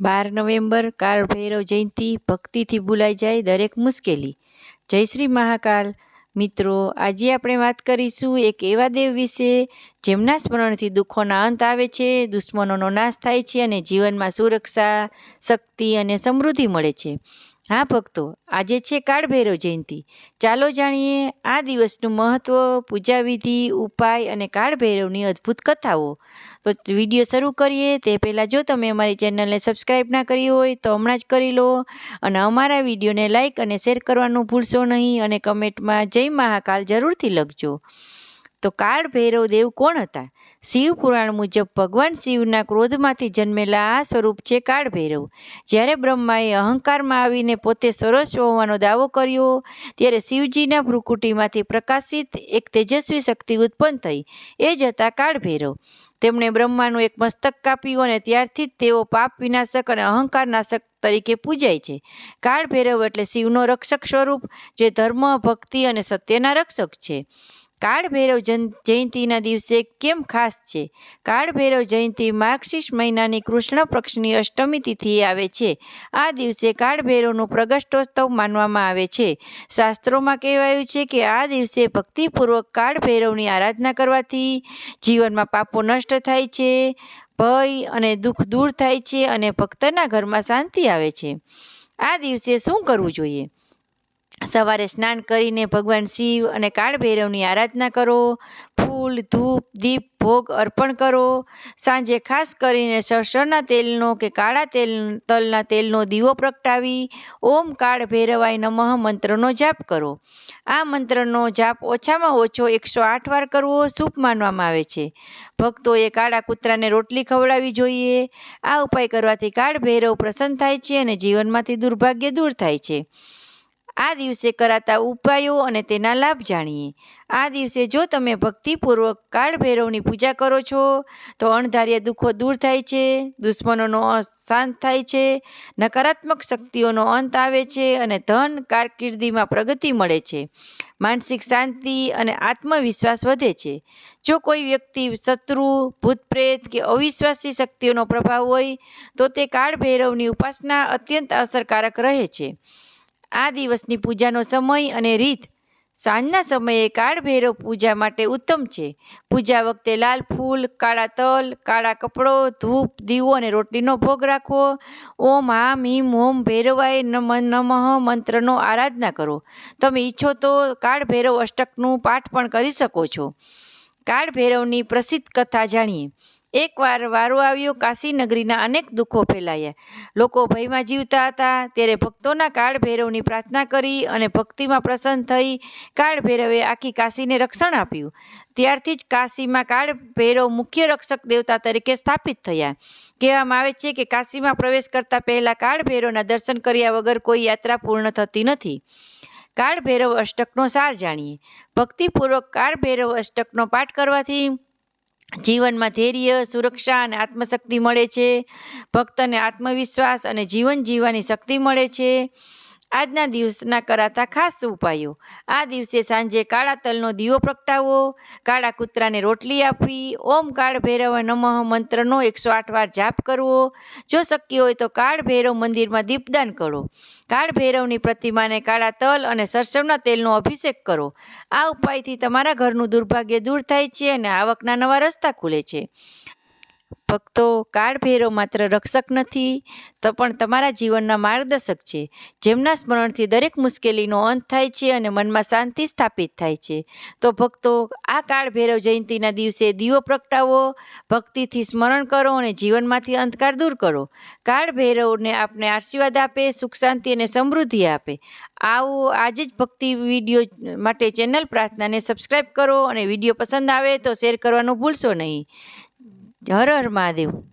12 November કાળ ભૈરવ જયંતિ ભક્તિથી ભૂલાઈ જાય દરેક મુશ્કેલી। જય શ્રી મહાકાલ। મિત્રો, આજે આપણે વાત કરીશું એક એવા દેવ વિશે જેમના સ્મરણથી દુઃખોના અંત આવે છે, દુશ્મનોનો નાશ થાય છે અને જીવનમાં સુરક્ષા, શક્તિ અને સમૃદ્ધિ મળે છે। હા ભક્તો, આજે છે કાળ ભૈરવ જયંતિ। ચાલો જાણીએ આ દિવસનું મહત્વ, પૂજા વિધિ, ઉપાય અને કાળ ભૈરવની અદ્ભુત કથાઓ। તો વિડીયો શરૂ કરીએ તે પહેલાં જો તમે અમારી ચેનલને સબસ્ક્રાઈબ ના કરી હોય તો હમણાં જ કરી લો અને અમારા વિડીયોને લાઈક અને શેર કરવાનું ભૂલશો નહીં અને કમેન્ટમાં જય મહાકાલ જરૂરથી લખજો। તો કાળ ભૈરવ દેવ કોણ હતા? શિવ પુરાણ મુજબ ભગવાન શિવના ક્રોધમાંથી જન્મેલા આ સ્વરૂપ છે કાળ ભૈરવ। જ્યારે બ્રહ્માએ અહંકારમાં આવીને પોતે સર્વસ્વ હોવાનો દાવો કર્યો ત્યારે શિવજીના ભ્રુકુટીમાંથી પ્રકાશિત એક તેજસ્વી શક્તિ ઉત્પન્ન થઈ, એ જ હતા કાળ ભૈરવ। તેમણે બ્રહ્માનું એક મસ્તક કાપ્યું અને ત્યારથી જ તેઓ પાપ વિનાશક અને અહંકાર નાશક તરીકે પૂજાય છે। કાળ ભૈરવ એટલે શિવનો રક્ષક સ્વરૂપ, જે ધર્મ, ભક્તિ અને સત્યના રક્ષક છે। કાળ ભૈરવ જયંતિના દિવસે કેમ ખાસ છે? કાળ ભૈરવ જયંતિ માર્ગશીર્ષ મહિનાની કૃષ્ણ પક્ષની અષ્ટમી તિથિએ આવે છે। આ દિવસે કાળ ભૈરવનું પ્રગટોત્સવ માનવામાં આવે છે। શાસ્ત્રોમાં કહેવાયું છે કે આ દિવસે ભક્તિપૂર્વક કાળ ભૈરવની આરાધના કરવાથી જીવનમાં પાપો નષ્ટ થાય છે, ભય અને દુઃખ દૂર થાય છે અને ભક્તના ઘરમાં શાંતિ આવે છે। આ દિવસે શું કરવું જોઈએ? સવારે સ્નાન કરીને ભગવાન શિવ અને કાળ ભૈરવની આરાધના કરો, ફૂલ, ધૂપ, દીપ, ભોગ અર્પણ કરો। સાંજે ખાસ કરીને સરસવના તેલનો કે કાળા તલના તેલનો દીવો પ્રગટાવી ઓમ કાળ ભૈરવાય નમઃ મંત્રનો જાપ કરો। આ મંત્રનો જાપ ઓછામાં ઓછો 108 વાર કરવો શુભ માનવામાં આવે છે। ભક્તોએ કાળા કૂતરાને રોટલી ખવડાવવી જોઈએ। આ ઉપાય કરવાથી કાળ ભૈરવ પ્રસન્ન થાય છે અને જીવનમાંથી દુર્ભાગ્ય દૂર થાય છે। આ દિવસે કરાતા ઉપાયો અને તેના લાભ જાણીએ। આ દિવસે જો તમે ભક્તિપૂર્વક કાળ ભૈરવની પૂજા કરો છો તો અણધાર્યા દુઃખો દૂર થાય છે, દુશ્મનોનો શાંત થાય છે, નકારાત્મક શક્તિઓનો અંત આવે છે અને ધન, કારકિર્દીમાં પ્રગતિ મળે છે, માનસિક શાંતિ અને આત્મવિશ્વાસ વધે છે। જો કોઈ વ્યક્તિ શત્રુ, ભૂત પ્રેત કે અવિશ્વાસી શક્તિઓનો પ્રભાવ હોય તો તે કાળ ભૈરવની ઉપાસના અત્યંત અસરકારક રહે છે। આ દિવસની પૂજાનો સમય અને રીત: સાંજના સમયે કાળ ભૈરવ પૂજા માટે ઉત્તમ છે। પૂજા વખતે લાલ ફૂલ, કાળા તલ, કાળા કપડો, ધૂપ, દીવો અને રોટલીનો ભોગ રાખવો। ઓમ હામ હીમ હોમ ભૈરવાય નમઃ મંત્રનો આરાધના કરો। તમે ઈચ્છો તો કાળ ભૈરવ અષ્ટકનું પાઠ પણ કરી શકો છો। કાળ ભૈરવની પ્રસિદ્ધ કથા જાણીએ। એકવાર વારો આવ્યો, કાશી નગરીના અનેક દુઃખો ફેલાયા, લોકો ભયમાં જીવતા હતા। ત્યારે ભક્તોના કાળ ભૈરવની પ્રાર્થના કરી અને ભક્તિમાં પ્રસન્ન થઈ કાળ ભૈરવે આખી કાશીને રક્ષણ આપ્યું। ત્યારથી જ કાશીમાં કાળ ભૈરવ મુખ્ય રક્ષક દેવતા તરીકે સ્થાપિત થયા। કહેવામાં આવે છે કે કાશીમાં પ્રવેશ કરતા પહેલા કાળ ભૈરવના દર્શન કર્યા વગર કોઈ યાત્રા પૂર્ણ થતી નથી। કાળ ભૈરવ અષ્ટકનો સાર જાણીએ। ભક્તિપૂર્વક કાળ ભૈરવ અષ્ટકનો પાઠ કરવાથી જીવનમાં ધૈર્ય, સુરક્ષા અને આત્મશક્તિ મળે છે। ભક્તને આત્મવિશ્વાસ અને જીવન જીવવાની શક્તિ મળે છે। આજના દિવસના કરાતા ખાસ ઉપાયો: આ દિવસે સાંજે કાળા તલનો દીવો પ્રગટાવો, કાળા કૂતરાને રોટલી આપવી, ઓમ કાળ ભૈરવ નમઃ મંત્રનો 108 વાર જાપ કરવો। જો શક્ય હોય તો કાળ ભૈરવ મંદિરમાં દીપદાન કરો। કાળ ભૈરવની પ્રતિમાને કાળા તલ અને સરસવના તેલનો અભિષેક કરો। આ ઉપાયથી તમારા ઘરનું દુર્ભાગ્ય દૂર થાય છે અને આવકના નવા રસ્તા ખુલે છે। ભક્તો, કાળ ભૈરવ માત્ર રક્ષક નથી તો પણ તમારા જીવનના માર્ગદર્શક છે, જેમના સ્મરણથી દરેક મુશ્કેલીનો અંત થાય છે અને મનમાં શાંતિ સ્થાપિત થાય છે। તો ભક્તો, આ કાળ ભૈરવ જયંતિના દિવસે દીવો પ્રગટાવો, ભક્તિથી સ્મરણ કરો અને જીવનમાંથી અંધકાર દૂર કરો। કાળ ભૈરવને આપને આશીર્વાદ આપે, સુખ શાંતિ અને સમૃદ્ધિ આપે। આવો આજે જ ભક્તિ વિડીયો માટે ચેનલ પ્રાર્થનાને સબસ્ક્રાઈબ કરો અને વિડીયો પસંદ આવે તો શેર કરવાનું ભૂલશો નહીં। હર હર મહાદેવ।